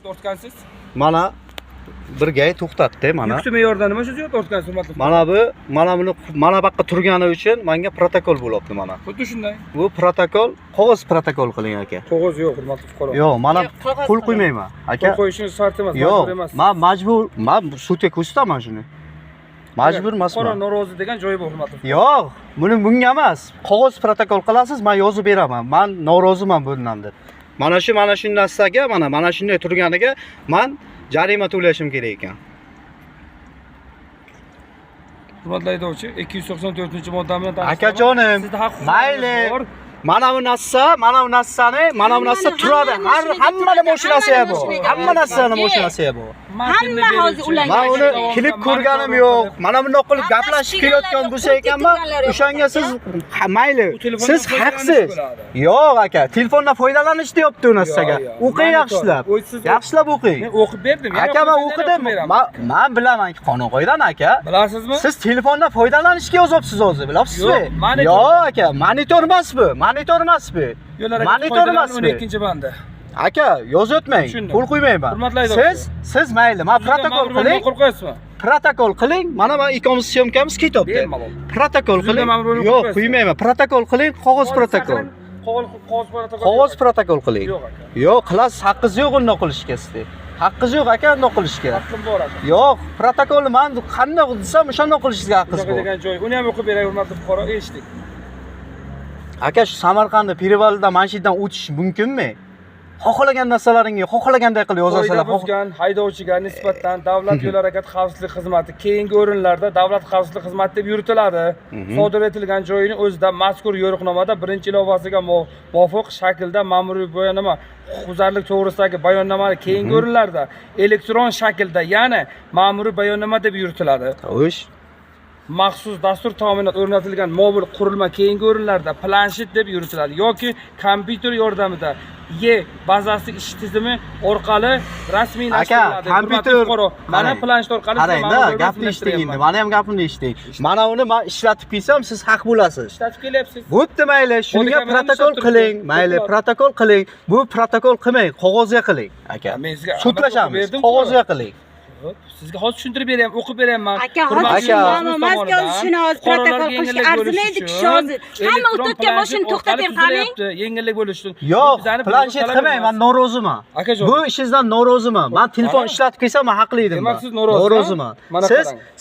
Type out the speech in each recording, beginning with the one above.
to'xtatgansiz? Mana birga to'xtatdi mana. Yuktima yordam nima shu yerda to'xtatgansiz hurmatli. Mana buni mana bu yoqqa turgani uchun menga protokol bo'lyapti mana. Xuddi shunday. Bu protokol, qog'oz protokol qiling aka. Qog'oz yo'q hurmatli fuqaro. Yo'q, mana qo'l qo'ymayman aka. Qo'l qo'yishingiz shart emas, majbur emas. Men majbur, men sudga ko'rsataman shuni. Majbur emasman. Fuqaro norozi degan joyi bor hurmatli. Yo'q, bunga emas. Qog'oz protokol qilasiz, men yozib beraman. Men noroziman bundan deb. Mana shu narsaga, mana shunday turganiga men jarima to'lashim kerak ekan. Hurmatli haydovchi, 294-modda bilan akajonim, mayli. Mana bu narsani turadi. Hammani mashinasi ham bu. Hamma narsani mashinasi ham bu. Hamma hozir ularga. Men uni klip ko'rganim yo'q. Mana bunday qilib gaplashib kelayotgan bo'lsa ekanman, o'shanga siz mayli, siz haqsiz. Yo'q aka, telefondan foydalanish deyapti u narsaga. O'qing yaxshilab. Yaxshilab o'qing. Men o'qib berdim. Aka, men o'qidim. Men bilaman-ki qonun qoidani aka. Bilasizmi? Siz telefondan foydalanishga yozyapsiz hozir, bilasizmi? Yo'q aka, monitor emas bu. Monitor emas bu. Monitor emas bu. 12-banda. Aka, yozayotmang. Qo'l qo'ymayman. Siz mayli, men protokol qiling. Protokol qiling. Mana ikkomiz syomkamiz ketyapti. Protokol qiling. Yo'q, qo'ymayman. Protokol qiling, qog'oz protokol. Qog'oz protokol qiling. Yo'q, qilasiz, haqqingiz yo'q unday qilishga sizda. Haqqingiz yo'q aka, unday qilishga. Haqqim bor aka. Yo'q, protokolni men qanday desam, o'shanday qilishingizga haqqingiz bor. degan joy. Uni ham o'qib beray hurmatli fuqaro, eshitdik. Aka, shu Samarqandda Perevalidan manshidan o'tish mumkinmi? Xohlagan narsalaringni xohlaganday qilib yozasizlar. Buzgan haydovchiga nisbatan davlat yo'l harakati xavfsizlik xizmati keyingi o'rinlarda davlat xavfsizlik xizmati deb yuritiladi. Sodir etilgan joyini o'zida mazkur yo'riqnomada birinchi ilovasiga muvofiq shaklda ma'muriy bayonnoma, huquqbuzarlik to'g'risidagi bayonnoma keyingi o'rinlarda elektron shaklda, ya'ni ma'muriy bayonnoma deb yuritiladi. Xo'sh. Maxsus dastur tomonidan o'rnatilgan mobil qurilma keyingi o'rinlarda planshet deb yuritiladi yoki kompyuter yordamida bazasi ish tizimi orqali rasmiylashtiriladi. Aka, kompyuter mana planshet orqali qarangda, gapni eshiting endi. Mana ham gapimni eshiting. Mana uni men ishlatib kelsam, siz haq bo'lasiz. Ishlatib kelyapsiz. Bo'pti, mayli, shunga protokol qiling. Mayli, protokol qiling. Bu protokol qilmang, qog'ozga qiling. Aka, sudlashamiz, qog'ozga qiling. Sizga hozir tushuntirib beryapman, o'qib beryapman. Aka, hozir mazkur shuni hozir protokol qilish arzimaydi kishi hozir. Hamma o'tayotgan mashina to'xtatib qaring. Yengillik bo'lish uchun. Yo'q, planshet qilmang, men noroziman. Bu ishingizdan noroziman. Men telefon ishlatib kelsam, men haqli edim. Demak, siz noroziman.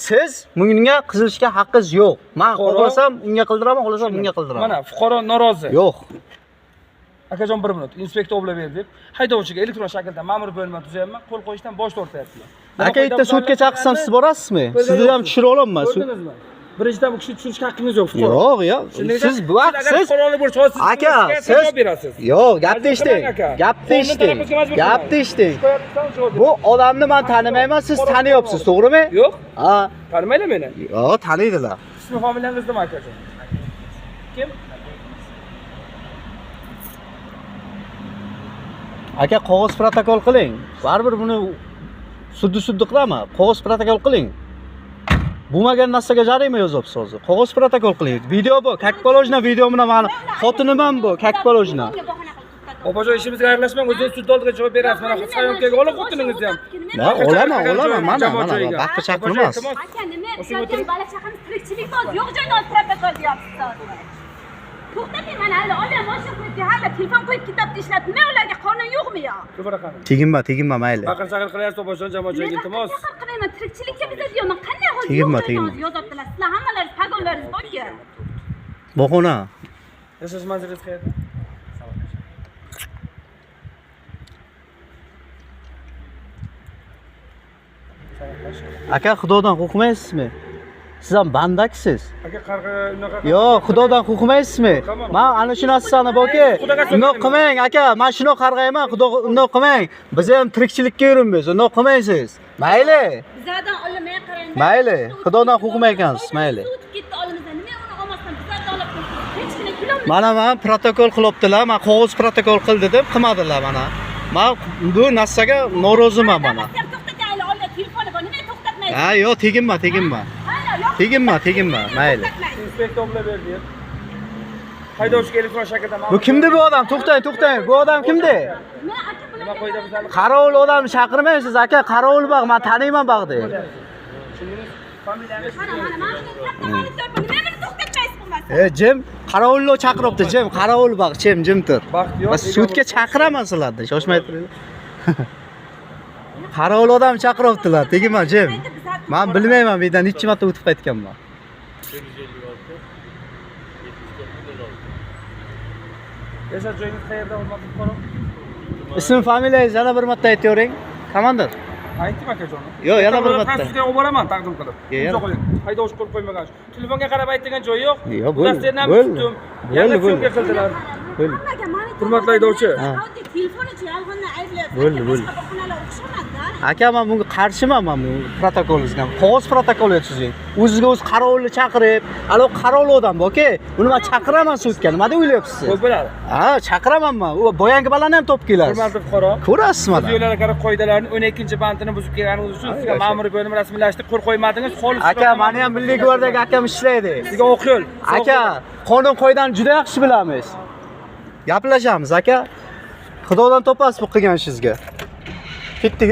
Siz bunga qilishga haqqingiz yo'q. Men xohlasam unga qildiraman, xohlasam bunga qildiraman. Mana fuqaro norozi. Yo'q. Akajon 1 minut, inspektor oblab berdi deb haydovchiga elektron shaklda ma'muriy bayonnoma tuzyapman, qo'l qo'yishdan bosh tortyaptilar. Aka, bitta sudga chaqirsam siz borasizmi? Sizni ham tushira olaman. Ko'rdingizmi? Birinchidan bu kishini tushirishga haqqingiz yo'q fuqaro. Yo'q. Siz bu haqsiz. Aka, siz berasiz. Yo'q, gapni eshiting. Bu odamni men tanimayman, siz taniyapsiz, to'g'rimi? Yo'q. Ha. Tanimaylar meni? Yo'q, taniydilar. Ismi familiyangiz nima akajon? Kim? Aka, qog'oz protokol qiling. Baribir buni suddi qilaman. Qog'oz protokol qiling. Bo'lmagan narsaga jarima yozyapsiz hozir. Qog'oz protokol qiling. Video bu, как положено video bilan meni xotinim ham bu, как положено. Opajon, ishimizga aralashmang, o'zingiz sud oldiga javob berasiz. Mana sayyohlarga olib xotiningizni ham. Olaman, mana. Vaqt chaqirmas. Aka, nima? O'sha bola chaqamiz tirikchilik bor. Yo'q joyda olib protokol deyapsiz hozir. To'xtating, mana hali olam mashina qo'yib, hali telefon qo'yib kitobni ishlatmay, ularga qonun yo'qmi yo? Teginma, mayli. Baqir chaqir qilyapsiz, opajon, jamoatchilik iltimos. Qilmayman, tirikchilikka biza deyman. Qanday hozir yozib yozibdilar. Sizlar hammalaringiz pagonlaringiz borku. Boqona. Yashash manzilingiz qayerda? Aka, xudodan qo'rqmaysizmi? Siz ham bandakisiz. Aka, qarg'a unaqa. Yo'q, xudodan qo'rqmaysizmi? Men ana shu narsani borki, undoq qilmang aka, men shuni qarg'ayman, xudo undoq qilmang. Biz ham tirikchilikka yuribmiz, undoq qilmaysiz. Mayli. Bizlardan olimay qarang. Mayli, xudodan qo'rqmay ekansiz, mayli. Ketdi olimizdan, nima uni olmasdan bizlardan olib qo'ydik. Hech kim kulolmaydi. Mana men protokol qilibdilar, men qog'oz protokol qildi deb qilmadilar mana. Men bu narsaga noroziman mana. To'xtatayli, ola telefoni bor, nima to'xtatmaysiz? Ha, yo'q, teginma. Mayli. Inspektor oblab berdi. haydovchiga elektron shaklda Bu kimdi bu odam? To'xtang. Bu odam kimdi? Men aka nima qo'ydi bizlarni Qarovul odamni chaqirmaysiz aka. Qarovul bog', men taniyman bog'ni. tushundingiz? Familiyangiz mana men katta monitorman. Nima meni to'xtatmaysiz bo'lmasa? Jim, qarovulni chaqiribdi. Jim, qarovul bog', jim tur. Baxtiyor. Bas sudga chaqiraman sizlarni. Shoshmay turing. Qarovul odam chaqiribdilar. Tegima Jim. Men bilmayman, bu yerdan necha marta o'tib qaytganman. Yashar joyingiz qayerda hurmatli fuqaro? Ism familiyangiz yana bir marta aytavering. Komandir. Aytdim akajonim. Yo'q, yana bir marta. Sudga olib boraman taqdim qilib. Yo'q. Imzo qo'ying. Haydovchi qo'l qo'ymagan. Telefonga qarab aytgan joyi yo'q. Yo'q, bo'ldi. Dasterdan Bo'ldi. tutdim. Bo'ldi, Yana bo'ldi. filmga qildilar. Bo'ldi. Hurmatli haydovchi. Oddiy telefon uchun yolg'onni ayblayapti. Bo'ldi, bo'ldi. Boshqa bahonalar o'xshamadida. Aka, men bunga qarshiman, men bu protokolingizga. Qog'oz protokol tuzing. O'zingizga o'zi qarovulni chaqirib, alo qarovul odam bu-ku. Uni men chaqiraman sudga. Nima deb o'ylayapsiz? Ko'p bo'ladi. Ha, chaqiraman men. U boyangi balani ham topib kelasiz. Hurmatli fuqaro. Ko'rasiz mana. Yo'llarga qarab qoidalarning 12-bandini buzib kelganingiz uchun sizga ma'muriy bo'lim rasmiylashtirib qo'l qo'ymadingiz. Xolis. Aka, meni ham Milliy gvardiyadagi akam ishlaydi. Sizga o'q yo'l. Aka, qonun qoidani juda yaxshi bilamiz. Gaplashamiz aka. Xudodan topasiz bu qilgan ishingizga. Ketdik.